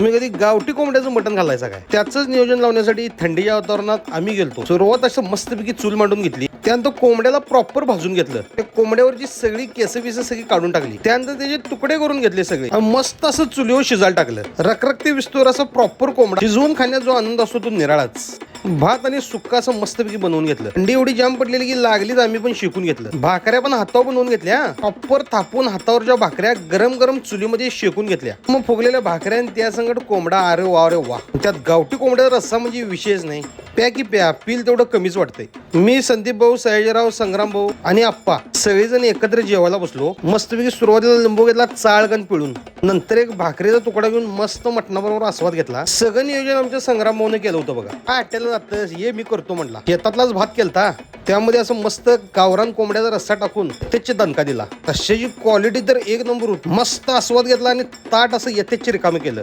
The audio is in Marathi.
तुम्ही कधी गावठी कोंबड्याचं मटण घालायचं काय? त्याचंच नियोजन लावण्यासाठी थंडीच्या वातावरणात आम्ही गेलतो. सुरुवात असं मस्तपैकी चूल मांडून घेतली. त्यानंतर कोंबड्याला प्रॉपर भाजून घेतलं. त्या कोंबड्यावरची सगळी केस सगळी काढून टाकली. त्यानंतर त्याचे तुकडे करून घेतले सगळे. मस्त असं चुलीवर शिजायला टाकलं. रखरखते विस्तूर असं प्रॉपर कोंबडा शिजवून खाण्याचा जो आनंद असतो तो निराळाच. भात आणि सुक्का असं मस्तपैकी बनवून घेतलं. थंडी एवढी जाम पडलेली की लागलीच आम्ही पण शिकून घेतलं. भाकऱ्या पण हातावर बनवून घेतल्या. प्रॉपर थापून हातावरच्या भाकऱ्या गरम गरम चुलीमध्ये शेकून घेतल्या. मग फुगलेल्या भाकऱ्या आणि त्या संगत कोंबडा. अरे वा रे वा. त्यात गावठी कोंबड्याचा रस्सा म्हणजे विषयच नाही. प्या की प्या, पील तेवढं कमीच वाटतंय. मी संदीप भाऊ, सयाजीराव, संग्राम भाऊ आणि आप्पा सगळेजण एकत्र जेवायला बसलो. मस्तपैकी सुरुवातीला लिंबू घेतला चाळगण पिळून. नंतर एक भाकरीचा तुकडा घेऊन मस्त मटणाबरोबर आस्वाद घेतला. सगळं नियोजन आमच्या संग्राम भाऊने केलं होतं बघा. हॉटेलला जातस ये मी करतो म्हटला. शेतातलाच भात केलता. त्यामध्ये असं मस्त गावरान कोंबड्याचा रस्सा टाकून त्याची दणका दिला. तशाची क्वालिटी तर एक नंबर होती. मस्त आस्वाद घेतला आणि ताट असं यथेच रिकामी केलं.